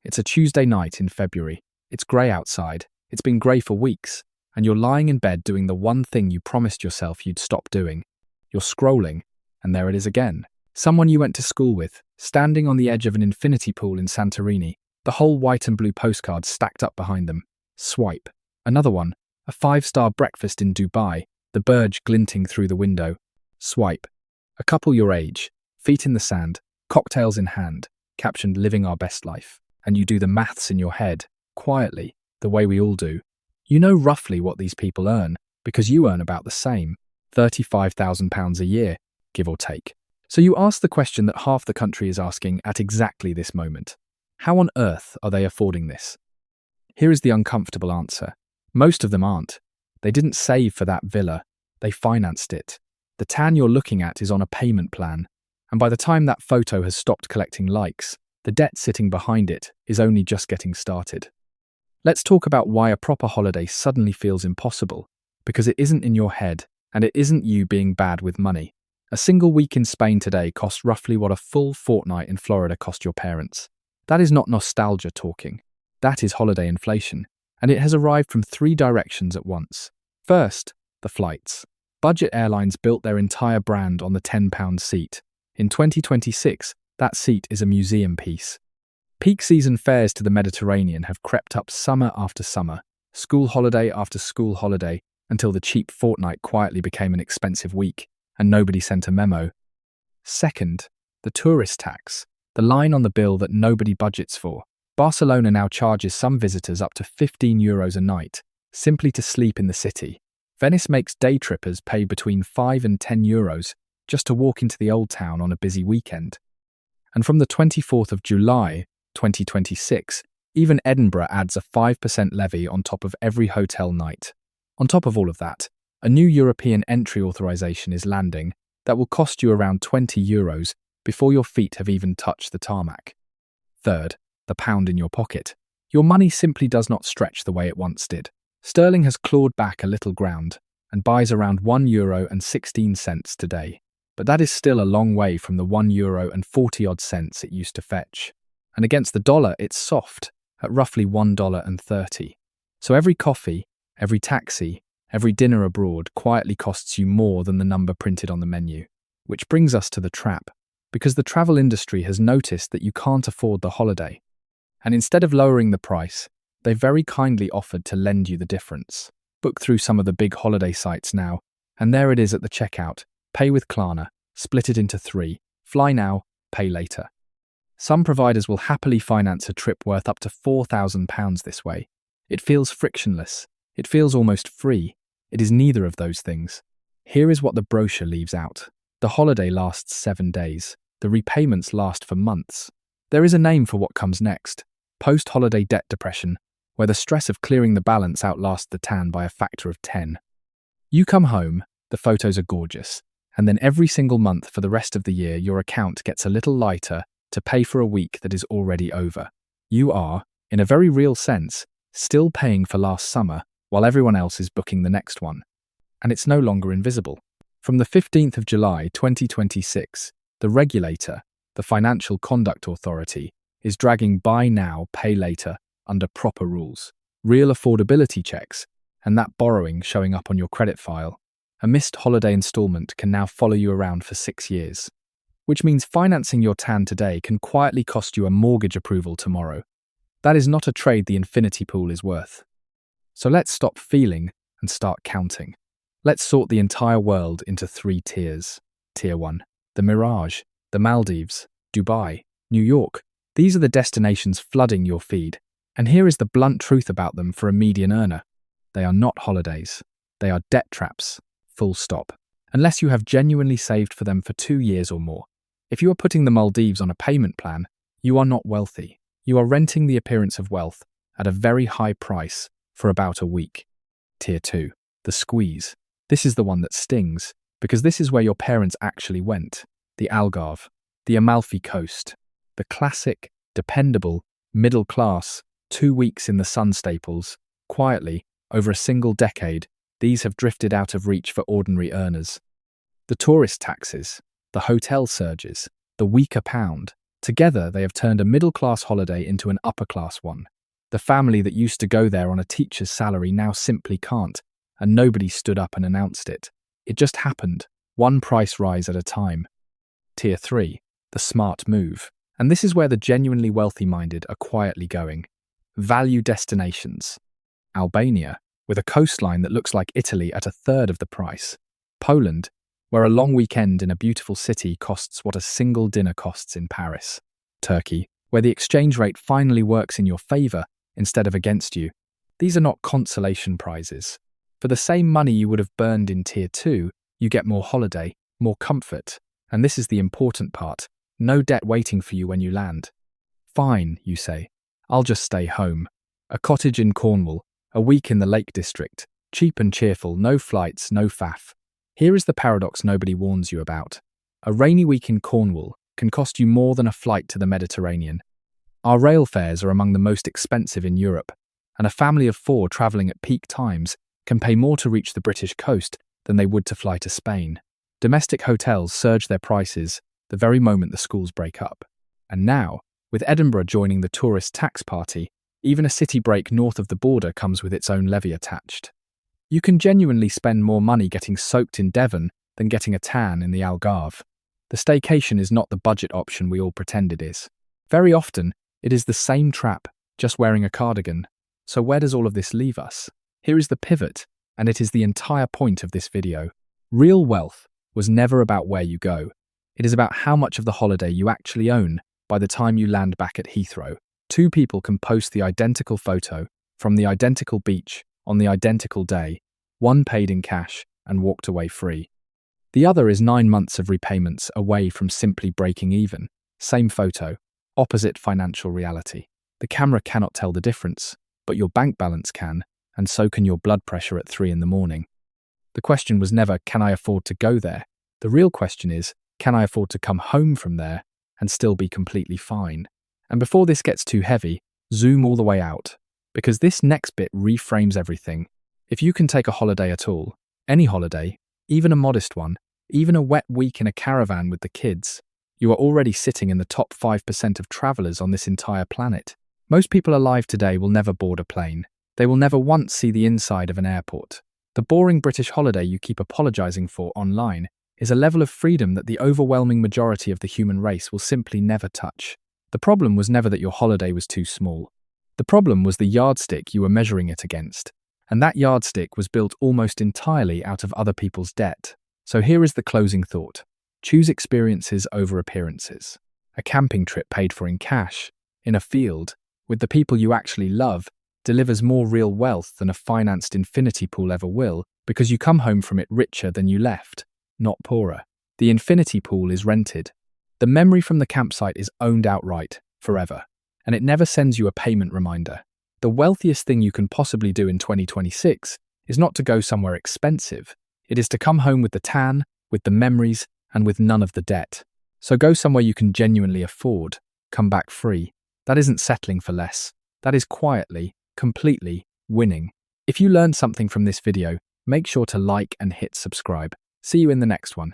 It's a Tuesday night in February. It's grey outside. It's been grey for weeks. And you're lying in bed doing the one thing you promised yourself you'd stop doing. You're scrolling, and there it is again. Someone you went to school with, standing on the edge of an infinity pool in Santorini, the whole white and blue postcards stacked up behind them. Swipe. Another one, a 5-star breakfast in Dubai, the Burj glinting through the window. Swipe. A couple your age, feet in the sand, cocktails in hand, captioned living our best life. And you do the maths in your head, quietly, the way we all do. You know roughly what these people earn, because you earn about the same, £35,000 a year, give or take. So you ask the question that half the country is asking at exactly this moment. How on earth are they affording this? Here is the uncomfortable answer. Most of them aren't. They didn't save for that villa. They financed it. The tan you're looking at is on a payment plan. And by the time that photo has stopped collecting likes, the debt sitting behind it is only just getting started. Let's talk about why a proper holiday suddenly feels impossible, because it isn't in your head, and it isn't you being bad with money. A single week in Spain today costs roughly what a full fortnight in Florida cost your parents. That is not nostalgia talking. That is holiday inflation, and it has arrived from 3 directions at once. First, the flights. Budget airlines built their entire brand on the £10 seat. In 2026, that seat is a museum piece. Peak season fares to the Mediterranean have crept up summer after summer, school holiday after school holiday, until the cheap fortnight quietly became an expensive week, and nobody sent a memo. Second, the tourist tax, the line on the bill that nobody budgets for. Barcelona now charges some visitors up to €15 a night, simply to sleep in the city. Venice makes day trippers pay between €5 and €10 just to walk into the old town on a busy weekend. And from the 24th of July, 2026, even Edinburgh adds a 5% levy on top of every hotel night. On top of all of that, a new European entry authorization is landing that will cost you around €20 before your feet have even touched the tarmac. Third, the pound in your pocket. Your money simply does not stretch the way it once did. Sterling has clawed back a little ground and buys around €1.16 today. But that is still a long way from the €1.40 it used to fetch. And against the dollar, it's soft, at roughly $1.30. So every coffee, every taxi, every dinner abroad quietly costs you more than the number printed on the menu. Which brings us to the trap, because the travel industry has noticed that you can't afford the holiday. And instead of lowering the price, they very kindly offered to lend you the difference. Book through some of the big holiday sites now, and there it is at the checkout. Pay with Klarna, split it into 3, fly now, pay later. Some providers will happily finance a trip worth up to £4,000 this way. It feels frictionless. It feels almost free. It is neither of those things. Here is what the brochure leaves out. The holiday lasts 7 days. The repayments last for months. There is a name for what comes next. Post-holiday debt depression, where the stress of clearing the balance outlasts the tan by a factor of 10. You come home, the photos are gorgeous. And then every single month for the rest of the year, your account gets a little lighter to pay for a week that is already over. You are, in a very real sense, still paying for last summer while everyone else is booking the next one. And it's no longer invisible. From the 15th of July 2026, the regulator, the Financial Conduct Authority, is dragging buy now, pay later under proper rules, real affordability checks, and that borrowing showing up on your credit file. A missed holiday installment can now follow you around for 6 years, which means financing your tan today can quietly cost you a mortgage approval tomorrow. That is not a trade the infinity pool is worth. So let's stop feeling and start counting. Let's sort the entire world into 3 tiers. Tier 1, the Mirage, the Maldives, Dubai, New York. These are the destinations flooding your feed. And here is the blunt truth about them for a median earner. They are not holidays. They are debt traps. Full stop. Unless you have genuinely saved for them for 2 years or more. If you are putting the Maldives on a payment plan, you are not wealthy. You are renting the appearance of wealth at a very high price for about a week. Tier 2, the squeeze. This is the one that stings, because this is where your parents actually went. The Algarve, the Amalfi Coast, the classic, dependable, middle class, 2 weeks in the sun staples. Quietly, over a single decade, these have drifted out of reach for ordinary earners. The tourist taxes, the hotel surges, the weaker pound, Together, they have turned a middle-class holiday into an upper-class one. The family that used to go there on a teacher's salary now simply can't, and nobody stood up and announced it. It just happened, one price rise at a time. Tier 3, the smart move. And this is where the genuinely wealthy-minded are quietly going. Value destinations. Albania, with a coastline that looks like Italy at a third of the price. Poland, where a long weekend in a beautiful city costs what a single dinner costs in Paris. Turkey, where the exchange rate finally works in your favour instead of against you. These are not consolation prizes. For the same money you would have burned in Tier 2, you get more holiday, more comfort, and this is the important part, no debt waiting for you when you land. Fine, you say, I'll just stay home. A cottage in Cornwall, a week in the Lake District, cheap and cheerful, no flights, no faff. Here is the paradox nobody warns you about. A rainy week in Cornwall can cost you more than a flight to the Mediterranean. Our rail fares are among the most expensive in Europe, and a family of 4 travelling at peak times can pay more to reach the British coast than they would to fly to Spain. Domestic hotels surge their prices the very moment the schools break up. And now, with Edinburgh joining the tourist tax party, even a city break north of the border comes with its own levy attached. You can genuinely spend more money getting soaked in Devon than getting a tan in the Algarve. The staycation is not the budget option we all pretend it is. Very often, it is the same trap, just wearing a cardigan. So where does all of this leave us? Here is the pivot, and it is the entire point of this video. Real wealth was never about where you go. It is about how much of the holiday you actually own by the time you land back at Heathrow. 2 people can post the identical photo from the identical beach on the identical day. One paid in cash and walked away free. The other is 9 months of repayments away from simply breaking even. Same photo, opposite financial reality. The camera cannot tell the difference, but your bank balance can, and so can your blood pressure at 3 in the morning. The question was never, can I afford to go there? The real question is, can I afford to come home from there and still be completely fine? And before this gets too heavy, zoom all the way out, because this next bit reframes everything. If you can take a holiday at all, any holiday, even a modest one, even a wet week in a caravan with the kids, you are already sitting in the top 5% of travellers on this entire planet. Most people alive today will never board a plane. They will never once see the inside of an airport. The boring British holiday you keep apologising for online is a level of freedom that the overwhelming majority of the human race will simply never touch. The problem was never that your holiday was too small. The problem was the yardstick you were measuring it against. And that yardstick was built almost entirely out of other people's debt. So here is the closing thought. Choose experiences over appearances. A camping trip paid for in cash, in a field, with the people you actually love, delivers more real wealth than a financed infinity pool ever will, because you come home from it richer than you left, not poorer. The infinity pool is rented. The memory from the campsite is owned outright, forever, and it never sends you a payment reminder. The wealthiest thing you can possibly do in 2026 is not to go somewhere expensive. It is to come home with the tan, with the memories, and with none of the debt. So go somewhere you can genuinely afford. Come back free. That isn't settling for less. That is quietly, completely winning. If you learned something from this video, make sure to like and hit subscribe. See you in the next one.